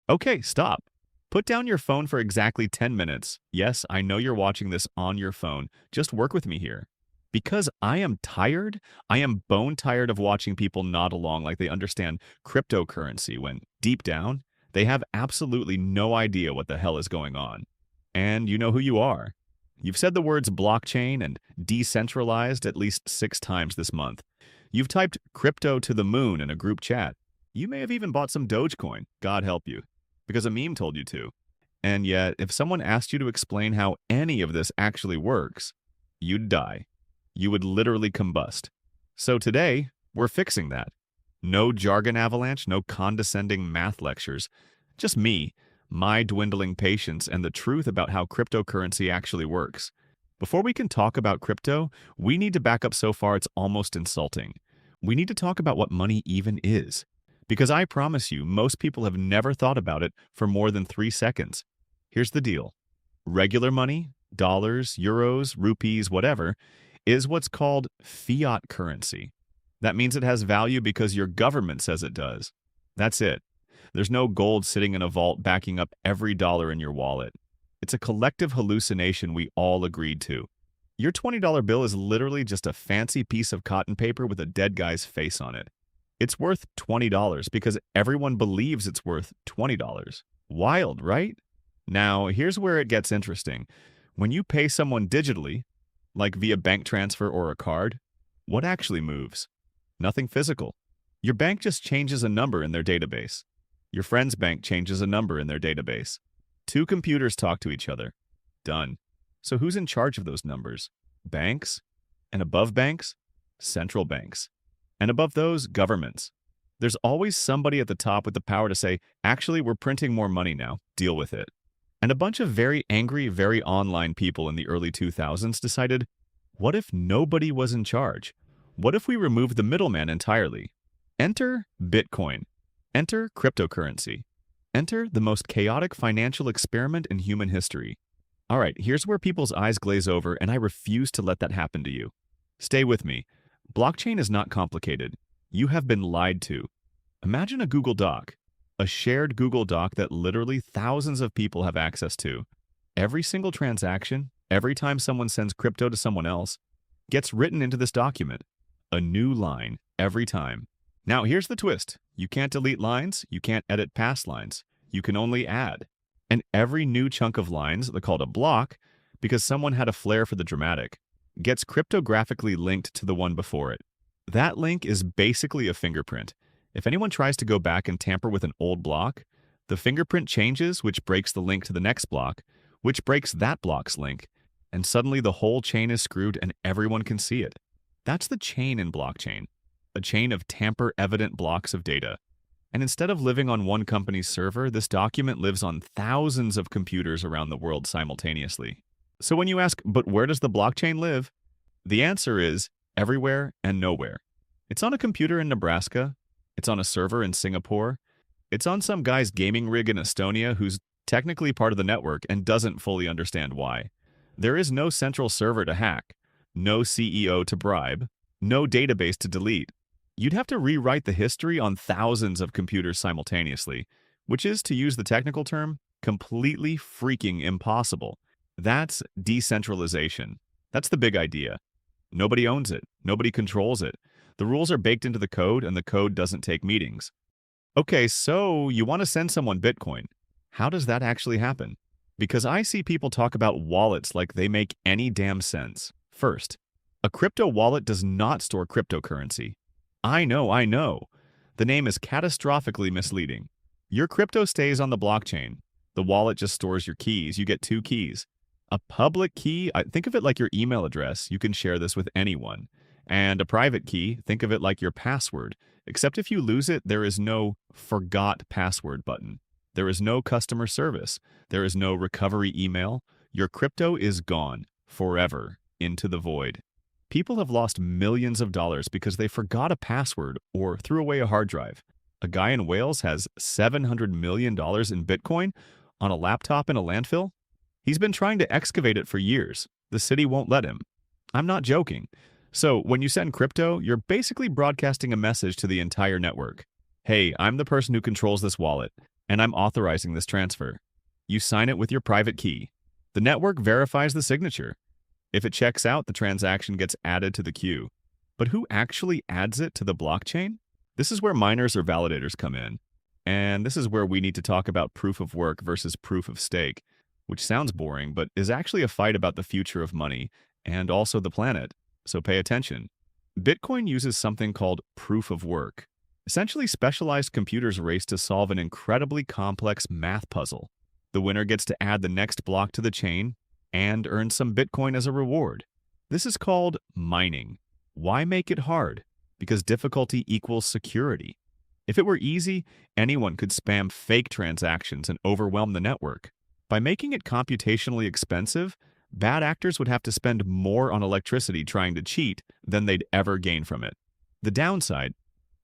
Okay, stop. Put down your phone for exactly 10 minutes. Yes, I know you're watching this on your phone. Just work with me here. Because I am tired, I am bone tired of watching people nod along like they understand cryptocurrency when, deep down, they have absolutely no idea what the hell is going on. And you know who you are. You've said the words blockchain and decentralized at least 6 times this month. You've typed crypto to the moon in a group chat. You may have even bought some Dogecoin, God help you, because a meme told you to. And yet, if someone asked you to explain how any of this actually works, you'd die. You would literally combust. So today, we're fixing that. No jargon avalanche, no condescending math lectures. Just me, my dwindling patience, and the truth about how cryptocurrency actually works. Before we can talk about crypto, we need to back up so far it's almost insulting. We need to talk about what money even is. Because I promise you, most people have never thought about it for more than 3 seconds. Here's the deal. Regular money, dollars, euros, rupees, whatever, is what's called fiat currency. That means it has value because your government says it does. That's it. There's no gold sitting in a vault backing up every dollar in your wallet. It's a collective hallucination we all agreed to. Your $20 bill is literally just a fancy piece of cotton paper with a dead guy's face on it. It's worth $20 because everyone believes it's worth $20. Wild, right? Now, here's where it gets interesting. When you pay someone digitally, like via bank transfer or a card, what actually moves? Nothing physical. Your bank just changes a number in their database. Your friend's bank changes a number in their database. 2 computers talk to each other. Done. So who's in charge of those numbers? Banks? And above banks? Central banks. And above those, governments. There's always somebody at the top with the power to say, actually, we're printing more money now. Deal with it. And a bunch of very angry, very online people in the early 2000s decided, what if nobody was in charge? What if we removed the middleman entirely? Enter Bitcoin. Enter cryptocurrency. Enter the most chaotic financial experiment in human history. All right, here's where people's eyes glaze over, and I refuse to let that happen to you. Stay with me. Blockchain is not complicated. You have been lied to. Imagine a Google Doc. A shared Google Doc that literally thousands of people have access to. Every single transaction, every time someone sends crypto to someone else, gets written into this document. A new line every time. Now, here's the twist. You can't delete lines. You can't edit past lines. You can only add. And every new chunk of lines, they're called a block, because someone had a flair for the dramatic, gets cryptographically linked to the one before it. That link is basically a fingerprint. If anyone tries to go back and tamper with an old block, the fingerprint changes, which breaks the link to the next block, which breaks that block's link, and suddenly the whole chain is screwed and everyone can see it. That's the chain in blockchain, a chain of tamper-evident blocks of data. And instead of living on one company's server, this document lives on thousands of computers around the world simultaneously. So when you ask, but where does the blockchain live? The answer is everywhere and nowhere. It's on a computer in Nebraska. It's on a server in Singapore. It's on some guy's gaming rig in Estonia who's technically part of the network and doesn't fully understand why. There is no central server to hack, no CEO to bribe, no database to delete. You'd have to rewrite the history on thousands of computers simultaneously, which is, to use the technical term, completely freaking impossible. That's decentralization. That's the big idea. Nobody owns it. Nobody controls it. The rules are baked into the code, and the code doesn't take meetings. Okay, so you want to send someone Bitcoin. How does that actually happen? Because I see people talk about wallets like they make any damn sense. First, a crypto wallet does not store cryptocurrency. I know. The name is catastrophically misleading. Your crypto stays on the blockchain. The wallet just stores your keys. You get 2 keys. A public key, think of it like your email address. You can share this with anyone. And a private key, think of it like your password. Except if you lose it, there is no forgot password button. There is no customer service. There is no recovery email. Your crypto is gone forever into the void. People have lost millions of dollars because they forgot a password or threw away a hard drive. A guy in Wales has $700 million in Bitcoin on a laptop in a landfill. He's been trying to excavate it for years. The city won't let him. I'm not joking. So when you send crypto, you're basically broadcasting a message to the entire network. Hey, I'm the person who controls this wallet. and I'm authorizing this transfer. You sign it with your private key. The network verifies the signature. If it checks out, the transaction gets added to the queue. But who actually adds it to the blockchain? This is where miners or validators come in. And this is where we need to talk about proof of work versus proof of stake, which sounds boring, but is actually a fight about the future of money and also the planet. So pay attention. Bitcoin uses something called proof of work. Essentially, specialized computers race to solve an incredibly complex math puzzle. The winner gets to add the next block to the chain and earn some Bitcoin as a reward. This is called mining. Why make it hard? Because difficulty equals security. If it were easy, anyone could spam fake transactions and overwhelm the network. By making it computationally expensive, bad actors would have to spend more on electricity trying to cheat than they'd ever gain from it. The downside: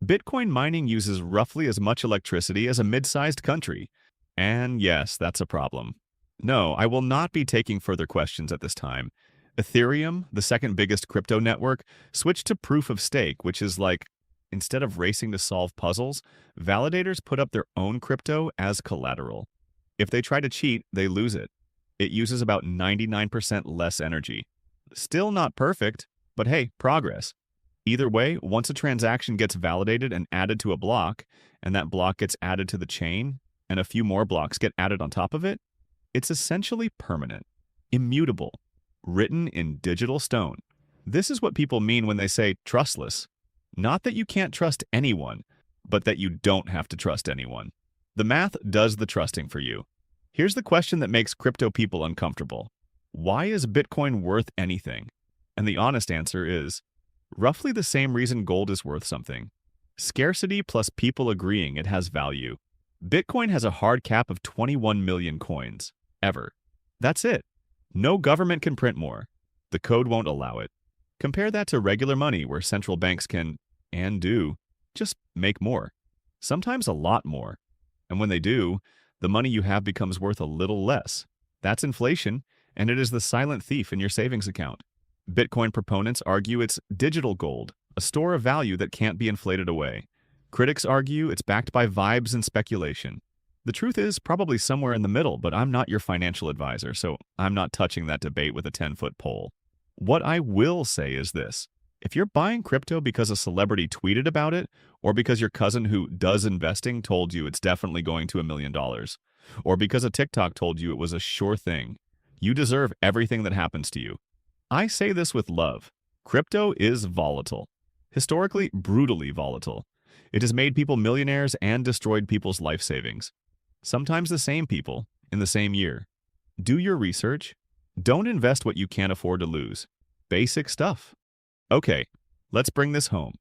Bitcoin mining uses roughly as much electricity as a mid-sized country. And yes, that's a problem. No, I will not be taking further questions at this time. Ethereum, the second biggest crypto network, switched to proof of stake, which is like, instead of racing to solve puzzles, validators put up their own crypto as collateral. If they try to cheat, they lose it. It uses about 99% less energy. Still not perfect, but hey, progress. Either way, once a transaction gets validated and added to a block, and that block gets added to the chain, and a few more blocks get added on top of it, it's essentially permanent, immutable, written in digital stone. This is what people mean when they say trustless. Not that you can't trust anyone, but that you don't have to trust anyone. The math does the trusting for you. Here's the question that makes crypto people uncomfortable. Why is Bitcoin worth anything? And the honest answer is roughly the same reason gold is worth something. Scarcity plus people agreeing it has value. Bitcoin has a hard cap of 21 million coins, ever. That's it. No government can print more. The code won't allow it. Compare that to regular money where central banks can, and do, just make more. Sometimes a lot more. And when they do, the money you have becomes worth a little less. That's inflation, and it is the silent thief in your savings account. Bitcoin proponents argue it's digital gold, a store of value that can't be inflated away. Critics argue it's backed by vibes and speculation. The truth is probably somewhere in the middle, but I'm not your financial advisor, so I'm not touching that debate with a 10-foot pole. What I will say is this: if you're buying crypto because a celebrity tweeted about it, or because your cousin who does investing told you it's definitely going to $1 million, or because a TikTok told you it was a sure thing, you deserve everything that happens to you. I say this with love. Crypto is volatile. Historically, brutally volatile. It has made people millionaires and destroyed people's life savings. Sometimes the same people, in the same year. Do your research. Don't invest what you can't afford to lose. Basic stuff. Okay, let's bring this home.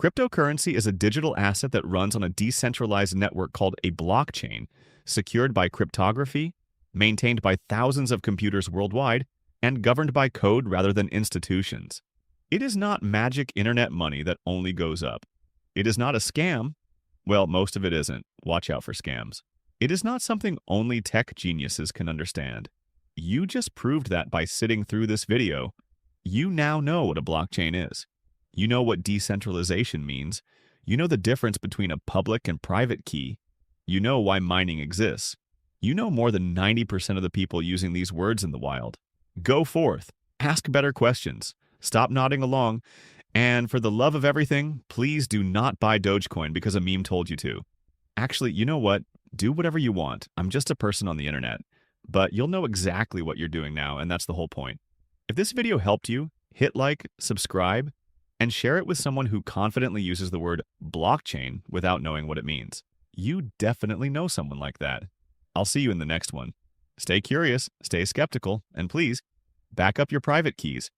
Cryptocurrency is a digital asset that runs on a decentralized network called a blockchain, secured by cryptography, maintained by thousands of computers worldwide, and governed by code rather than institutions. It is not magic internet money that only goes up. It is not a scam. Well, most of it isn't. Watch out for scams. It is not something only tech geniuses can understand. You just proved that by sitting through this video. You now know what a blockchain is. You know what decentralization means. You know the difference between a public and private key. You know why mining exists. You know more than 90% of the people using these words in the wild. Go forth. Ask better questions. Stop nodding along. And for the love of everything, please do not buy Dogecoin because a meme told you to. Actually, you know what? Do whatever you want. I'm just a person on the internet. But you'll know exactly what you're doing now, and that's the whole point. If this video helped you, hit like, subscribe, and share it with someone who confidently uses the word blockchain without knowing what it means. You definitely know someone like that. I'll see you in the next one. Stay curious, stay skeptical, and please, back up your private keys.